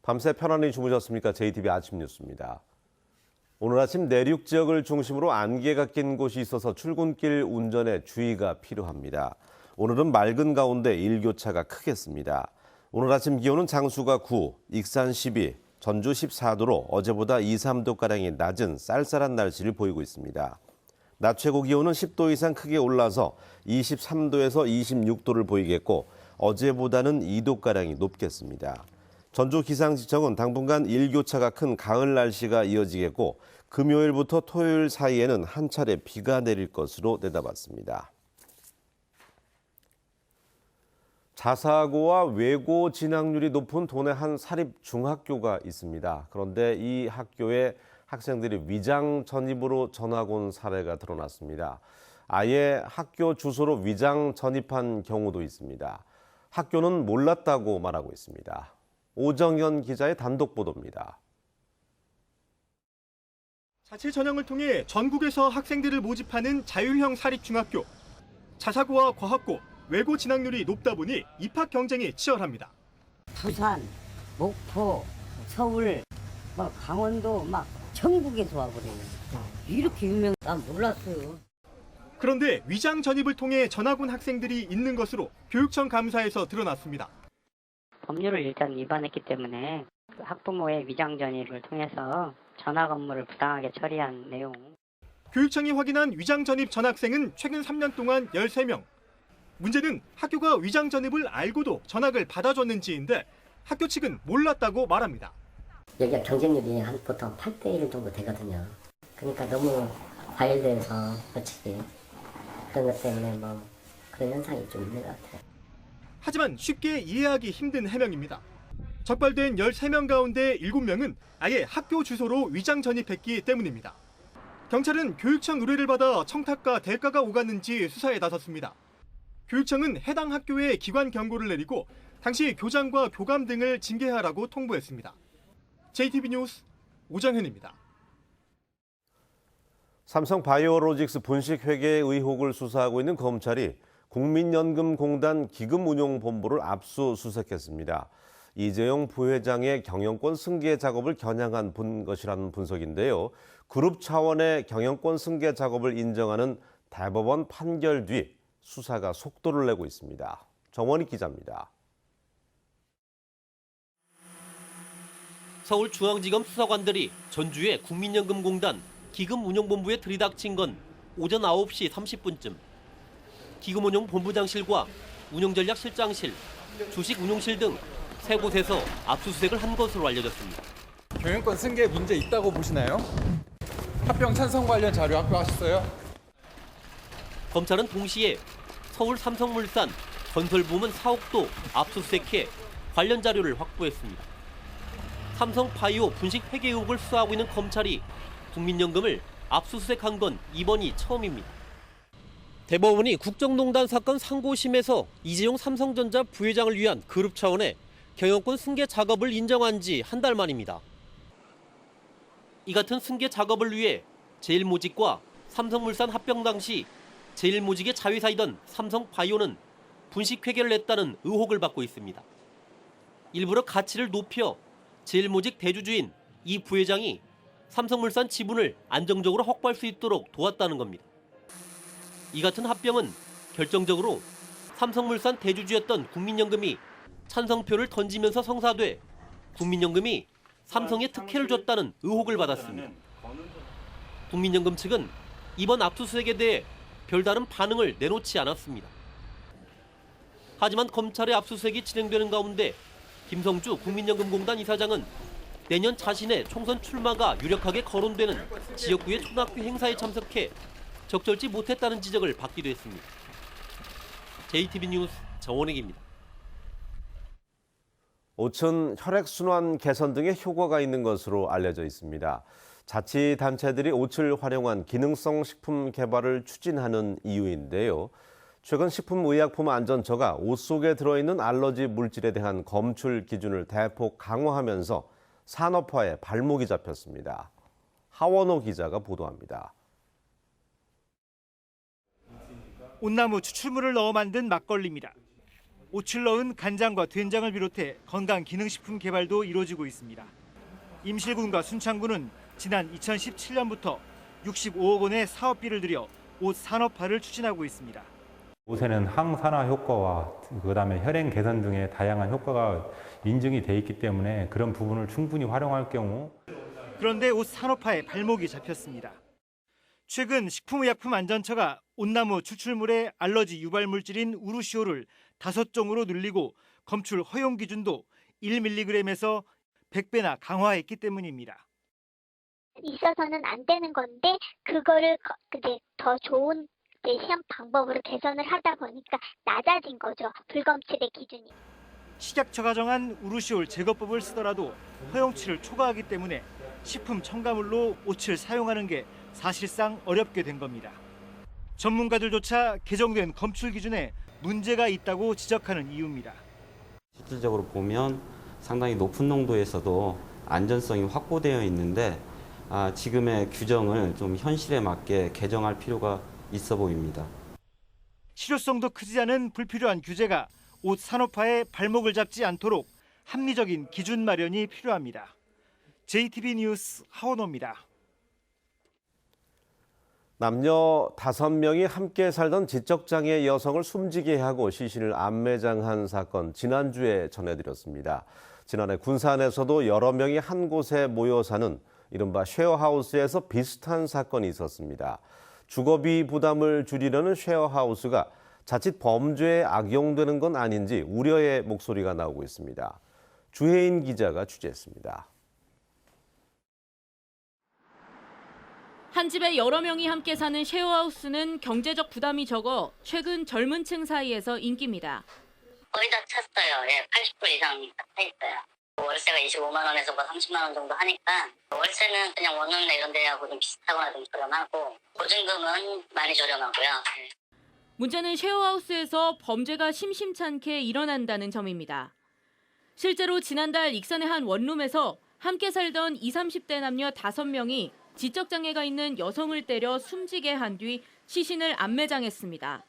밤새 편안히 주무셨습니까? JTBC 아침 뉴스입니다. 오늘 아침 내륙 지역을 중심으로 안개가 낀 곳이 있어서 출근길 운전에 주의가 필요합니다. 오늘은 맑은 가운데 일교차가 크겠습니다. 오늘 아침 기온은 장수가 9, 익산 12, 전주 14도로 어제보다 2, 3도가량이 낮은 쌀쌀한 날씨를 보이고 있습니다. 낮 최고 기온은 10도 이상 크게 올라서 23도에서 26도를 보이겠고 어제보다는 2도가량이 높겠습니다. 전주 기상지청은 당분간 일교차가 큰 가을 날씨가 이어지겠고 금요일부터 토요일 사이에는 한 차례 비가 내릴 것으로 내다봤습니다. 자사고와 외고 진학률이 높은 도내 한 사립중학교가 있습니다. 그런데 이 학교에 학생들이 위장 전입으로 전학 온 사례가 드러났습니다. 아예 학교 주소로 위장 전입한 경우도 있습니다. 학교는 몰랐다고 말하고 있습니다. 오정현 기자의 단독 보도입니다. 자체 전형을 통해 전국에서 학생들을 모집하는 자율형 사립중학교. 자사고와 과학고, 외고 진학률이 높다 보니 입학 경쟁이 치열합니다. 부산, 목포, 서울, 강원도 전국에서 와버려요. 이렇게 유명, 난 몰랐어요. 그런데 위장 전입을 통해 전학 온 학생들이 있는 것으로 교육청 감사에서 드러났습니다. 법률을 일단 위반했기 때문에 학부모의 위장 전입을 통해서 전학 업무를 부당하게 처리한 내용. 교육청이 확인한 위장 전입 전학생은 최근 3년 동안 13명. 문제는 학교가 위장 전입을 알고도 전학을 받아줬는지인데 학교 측은 몰랐다고 말합니다. 여기가 경쟁률이 보통 8대1 정도 되거든요. 그러니까 너무 과열돼서 솔직히 그런 것 때문에 그런 현상이 좀 있는 것 같아요. 하지만 쉽게 이해하기 힘든 해명입니다. 적발된 13명 가운데 7명은 아예 학교 주소로 위장 전입했기 때문입니다. 경찰은 교육청 의뢰를 받아 청탁과 대가가 오갔는지 수사에 나섰습니다. 교육청은 해당 학교에 기관 경고를 내리고 당시 교장과 교감 등을 징계하라고 통보했습니다. JTBC 뉴스 오정현입니다. 삼성 바이오로직스 분식 회계 의혹을 수사하고 있는 검찰이 국민연금공단 기금운용본부를 압수수색했습니다. 이재용 부회장의 경영권 승계 작업을 겨냥한 것이라는 분석인데요. 그룹 차원의 경영권 승계 작업을 인정하는 대법원 판결 뒤 수사가 속도를 내고 있습니다. 정원희 기자입니다. 서울중앙지검 수사관들이 전주의 국민연금공단 기금운용본부에 들이닥친 건 오전 9시 30분쯤. 기금운용본부장실과 운용전략실장실, 주식운용실 등 세 곳에서 압수수색을 한 것으로 알려졌습니다. 경영권 승계 문제 있다고 보시나요? 합병 찬성 관련 자료 확보하셨어요? 검찰은 동시에 서울 삼성물산 건설부문 사옥도 압수수색해 관련 자료를 확보했습니다. 삼성바이오 분식 회계 의혹을 수사하고 있는 검찰이 국민연금을 압수수색한 건 이번이 처음입니다. 대법원이 국정농단 사건 상고심에서 이재용 삼성전자 부회장을 위한 그룹 차원의 경영권 승계 작업을 인정한 지 한 달 만입니다. 이 같은 승계 작업을 위해 제일모직과 삼성물산 합병 당시 제일모직의 자회사이던 삼성바이오는 분식회계를 냈다는 의혹을 받고 있습니다. 일부러 가치를 높여 제일모직 대주주인 이 부회장이 삼성물산 지분을 안정적으로 확보할 수 있도록 도왔다는 겁니다. 이 같은 합병은 결정적으로 삼성물산 대주주였던 국민연금이 찬성표를 던지면서 성사돼 국민연금이 삼성에 특혜를 줬다는 의혹을 받았습니다. 국민연금 측은 이번 압수수색에 대해 별다른 반응을 내놓지 않았습니다. 하지만 검찰의 압수수색이 진행되는 가운데 김성주 국민연금공단 이사장은 내년 자신의 총선 출마가 유력하게 거론되는 지역구의 초등학교 행사에 참석해 적절치 못했다는 지적을 받기도 했습니다. JTBC 뉴스 정원익입니다. 오천 혈액순환 개선 등의 효과가 있는 것으로 알려져 있습니다. 자치단체들이 오츠를 활용한 기능성 식품 개발을 추진하는 이유인데요. 최근 식품의약품안전처가 옷 속에 들어있는 알러지 물질에 대한 검출 기준을 대폭 강화하면서 산업화에 발목이 잡혔습니다. 하원호 기자가 보도합니다. 온나무 추출물을 넣어 만든 막걸리입니다. 옷을 넣은 간장과 된장을 비롯해 건강기능식품 개발도 이루어지고 있습니다. 임실군과 순창군은 지난 2017년부터 65억 원의 사업비를 들여 옷 산업화를 추진하고 있습니다. 옷에는 항산화 효과와 그다음에 혈행 개선 등의 다양한 효과가 인증이 돼 있기 때문에 그런 부분을 충분히 활용할 경우 그런데 옷 산업화에 발목이 잡혔습니다. 최근 식품의약품안전처가 온나무 추출물의 알러지 유발 물질인 우루시올을 5종으로 늘리고 검출 허용 기준도 1mg에서 100배나 강화했기 때문입니다. 있어서는 안 되는 건데 그거를 이제 더 좋은 시험 방법으로 개선을 하다 보니까 낮아진 거죠. 불검출의 기준이. 식약처가 정한 우루시올 제거법을 쓰더라도 허용치를 초과하기 때문에 식품 첨가물로 옷을 사용하는 게 사실상 어렵게 된 겁니다. 전문가들조차 개정된 검출 기준에 문제가 있다고 지적하는 이유입니다. 실질적으로 보면 상당히 높은 농도에서도 안전성이 확보되어 있는데 지금의 규정을 좀 현실에 맞게 개정할 필요가 있어 보입니다. 실효성도 크지 않은 불필요한 규제가 옷 산업화에 발목을 잡지 않도록 합리적인 기준 마련이 필요합니다. JTB 뉴스 하원호입니다. 남녀 5명이 함께 살던 지적장애 여성을 숨지게 하고 시신을 암매장한 사건 지난주에 전해드렸습니다. 지난해 군산에서도 여러 명이 한 곳에 모여 사는 이른바 쉐어하우스에서 비슷한 사건이 있었습니다. 주거비 부담을 줄이려는 쉐어하우스가 자칫 범죄에 악용되는 건 아닌지 우려의 목소리가 나오고 있습니다. 주혜인 기자가 취재했습니다. 한 집에 여러 명이 함께 사는 쉐어하우스는 경제적 부담이 적어 최근 젊은 층 사이에서 인기입니다. 거의 다 찼어요. 80% 이상 차 있어요. 월세가 25만 원에서 30만 원 정도 하니까 월세는 그냥 원룸이나 이런 데하고 좀 비슷하거나 좀 저렴하고 보증금은 많이 저렴하고요. 문제는 쉐어하우스에서 범죄가 심심찮게 일어난다는 점입니다. 실제로 지난달 익산의 한 원룸에서 함께 살던 20, 30대 남녀 5명이 지적장애가 있는 여성을 때려 숨지게 한 뒤 시신을 암매장했습니다.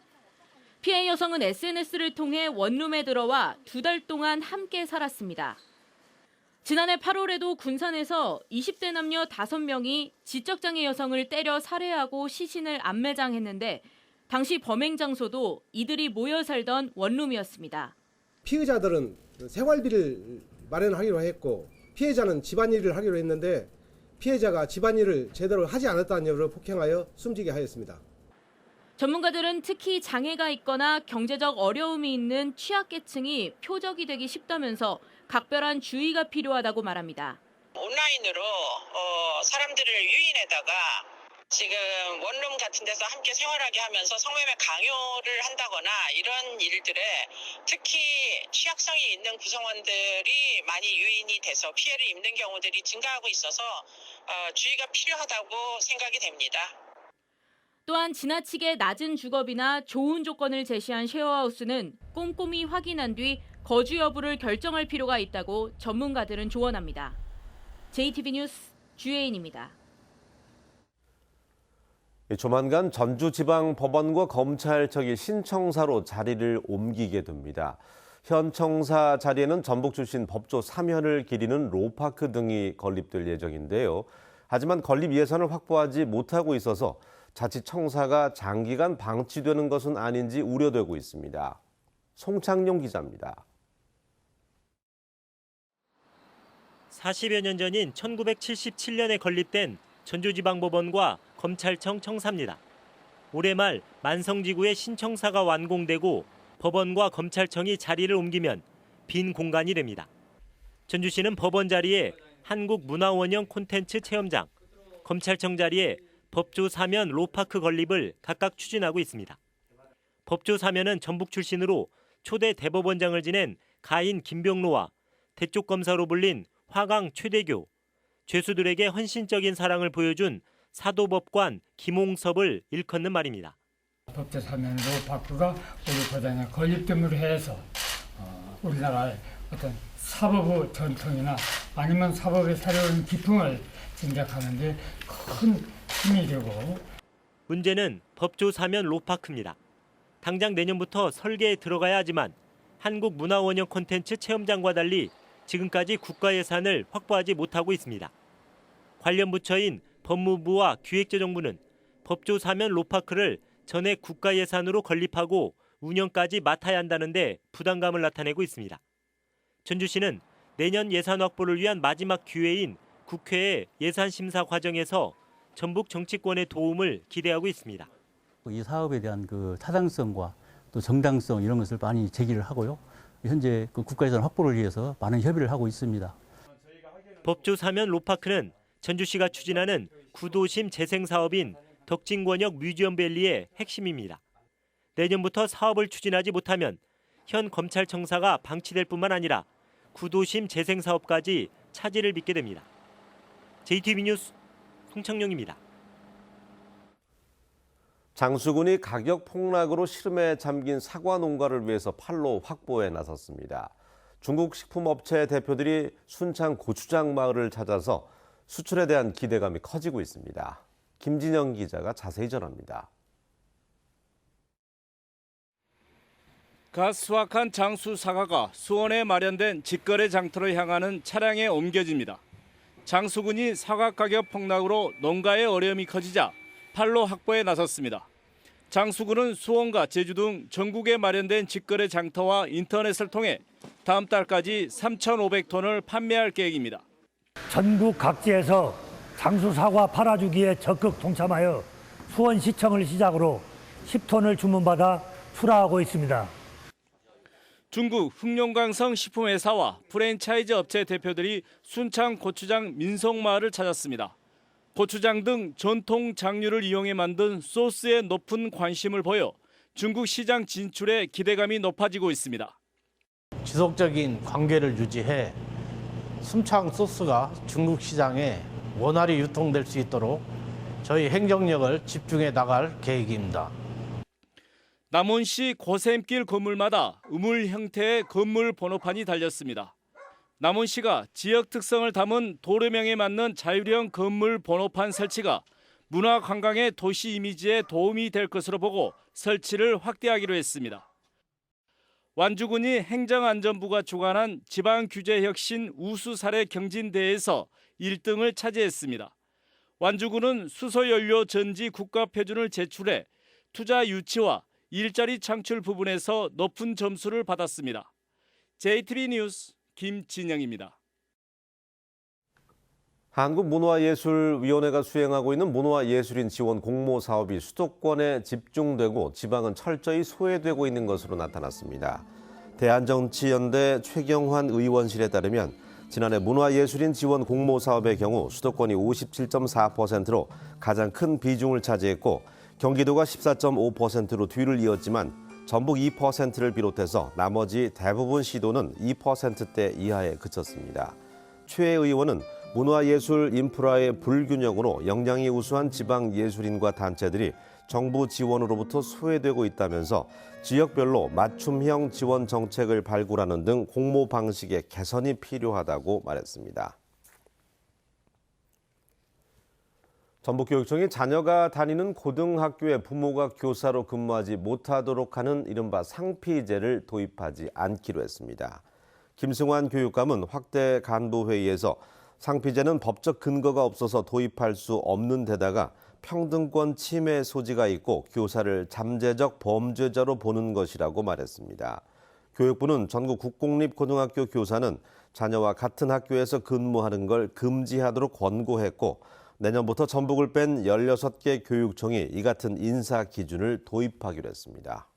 피해 여성은 SNS를 통해 원룸에 들어와 2달 동안 함께 살았습니다. 지난해 8월에도 군산에서 20대 남녀 5명이 지적장애 여성을 때려 살해하고 시신을 암매장했는데 당시 범행 장소도 이들이 모여 살던 원룸이었습니다. 피의자들은 생활비를 마련하기로 했고 피해자는 집안일을 하기로 했는데 피해자가 집안일을 제대로 하지 않았다는 이유로 폭행하여 숨지게 하였습니다. 전문가들은 특히 장애가 있거나 경제적 어려움이 있는 취약계층이 표적이 되기 쉽다면서 각별한 주의가 필요하다고 말합니다. 온라인으로 사람들을 유인해다가 지금 원룸 같은 데서 함께 생활하게 하면서 성매매 강요를 한다거나 이런 일들에 특히 취약성이 있는 구성원들이 많이 유인이 돼서 피해를 입는 경우들이 증가하고 있어서 주의가 필요하다고 생각이 됩니다. 또한 지나치게 낮은 주거비나 좋은 조건을 제시한 쉐어하우스는 꼼꼼히 확인한 뒤 거주 여부를 결정할 필요가 있다고 전문가들은 조언합니다. JTB 뉴스 주혜인입니다. 조만간 전주지방법원과 검찰청이 신청사로 자리를 옮기게 됩니다. 현 청사 자리에는 전북 출신 법조 3현을 기리는 로파크 등이 건립될 예정인데요. 하지만 건립 예산을 확보하지 못하고 있어서 자칫 청사가 장기간 방치되는 것은 아닌지 우려되고 있습니다. 송창용 기자입니다. 40여 년 전인 1977년에 건립된 전주지방법원과 검찰청 청사입니다. 올해 말 만성지구의 신청사가 완공되고 법원과 검찰청이 자리를 옮기면 빈 공간이 됩니다. 전주시는 법원 자리에 한국문화원형 콘텐츠 체험장, 검찰청 자리에 법조 사면 로파크 건립을 각각 추진하고 있습니다. 법조 사면은 전북 출신으로 초대 대법원장을 지낸 가인 김병로와 대쪽 검사로 불린 화강 최대교, 죄수들에게 헌신적인 사랑을 보여준 사도법관 김홍섭을 일컫는 말입니다. 법조 사면 로파크가 우리 법원에 건립됨으로 해서 우리나라의 어떤 사법의 전통이나 아니면 사법의 새로운 기풍을 진작하는 데 큰 힘이 되고. 문제는 법조 사면 로파크입니다. 당장 내년부터 설계에 들어가야 하지만 한국문화원형 콘텐츠 체험장과 달리 지금까지 국가 예산을 확보하지 못하고 있습니다. 관련 부처인 법무부와 기획재정부는 법조 사면 로파크를 전액 국가 예산으로 건립하고 운영까지 맡아야 한다는데 부담감을 나타내고 있습니다. 전주시는 내년 예산 확보를 위한 마지막 기회인 국회의 예산 심사 과정에서 전북 정치권의 도움을 기대하고 있습니다. 이 사업에 대한 그 타당성과 또 정당성 이런 것을 많이 제기를 하고요. 현재 그 국가 예산 확보를 위해서 많은 협의를 하고 있습니다. 법조 사면 로파크는 전주시가 추진하는 구도심 재생 사업인 덕진권역 뮤지엄밸리의 핵심입니다. 내년부터 사업을 추진하지 못하면 현 검찰청사가 방치될 뿐만 아니라 구도심 재생 사업까지 차질을 빚게 됩니다. JTBC 뉴스 송창용입니다. 장수군이 가격 폭락으로 시름에 잠긴 사과 농가를 위해서 판로 확보에 나섰습니다. 중국 식품업체 대표들이 순창 고추장 마을을 찾아서 수출에 대한 기대감이 커지고 있습니다. 김진영 기자가 자세히 전합니다. 갓 수확한 장수 사과가 수원에 마련된 직거래 장터를 향하는 차량에 옮겨집니다. 장수군이 사과 가격 폭락으로 농가의 어려움이 커지자 판로 확보에 나섰습니다. 장수군은 수원과 제주 등 전국에 마련된 직거래 장터와 인터넷을 통해 다음 달까지 3,500톤을 판매할 계획입니다. 전국 각지에서 장수 사과 팔아주기에 적극 동참하여 수원시청을 시작으로 10톤을 주문받아 출하하고 있습니다. 중국 흑룡강성 식품회사와 프랜차이즈 업체 대표들이 순창 고추장 민속마을을 찾았습니다. 고추장 등 전통 장류를 이용해 만든 소스에 높은 관심을 보여 중국 시장 진출에 기대감이 높아지고 있습니다. 지속적인 관계를 유지해 순창 소스가 중국 시장에 원활히 유통될 수 있도록 저희 행정력을 집중해 나갈 계획입니다. 남원시 고샘길 건물마다 우물 형태의 건물 번호판이 달렸습니다. 남원시가 지역 특성을 담은 도로명에 맞는 자율형 건물 번호판 설치가 문화관광의 도시 이미지에 도움이 될 것으로 보고 설치를 확대하기로 했습니다. 완주군이 행정안전부가 주관한 지방규제혁신 우수사례 경진대회에서 1등을 차지했습니다. 완주군은 수소연료 전지 국가표준을 제출해 투자 유치와 일자리 창출 부분에서 높은 점수를 받았습니다. JTBC 뉴스 김진영입니다. 한국문화예술위원회가 수행하고 있는 문화예술인 지원 공모 사업이 수도권에 집중되고 지방은 철저히 소외되고 있는 것으로 나타났습니다. 대한정치연대 최경환 의원실에 따르면 지난해 문화예술인 지원 공모 사업의 경우 수도권이 57.4%로 가장 큰 비중을 차지했고 경기도가 14.5%로 뒤를 이었지만 전북 2%를 비롯해서 나머지 대부분 시도는 2%대 이하에 그쳤습니다. 최 의원은 문화예술 인프라의 불균형으로 역량이 우수한 지방예술인과 단체들이 정부 지원으로부터 소외되고 있다면서 지역별로 맞춤형 지원 정책을 발굴하는 등 공모 방식의 개선이 필요하다고 말했습니다. 전북교육청이 자녀가 다니는 고등학교에 부모가 교사로 근무하지 못하도록 하는 이른바 상피제를 도입하지 않기로 했습니다. 김승환 교육감은 확대 간부회의에서 상피제는 법적 근거가 없어서 도입할 수 없는 데다가 평등권 침해 소지가 있고 교사를 잠재적 범죄자로 보는 것이라고 말했습니다. 교육부는 전국 국공립고등학교 교사는 자녀와 같은 학교에서 근무하는 걸 금지하도록 권고했고 내년부터 전북을 뺀 16개 교육청이 이 같은 인사 기준을 도입하기로 했습니다.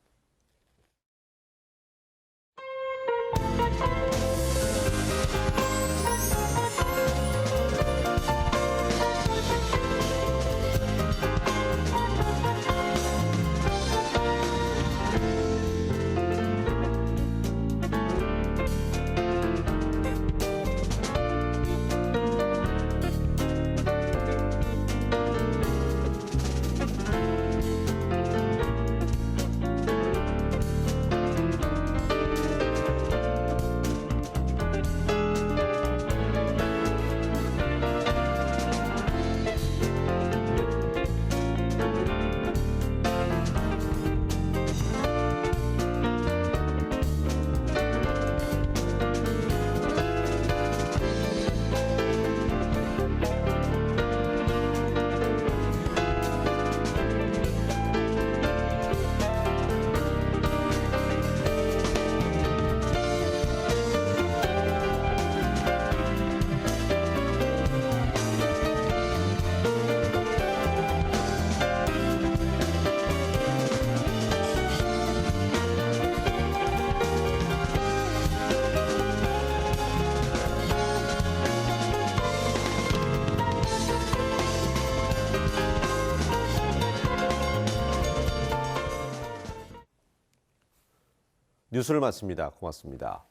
뉴스를 마칩니다. 고맙습니다.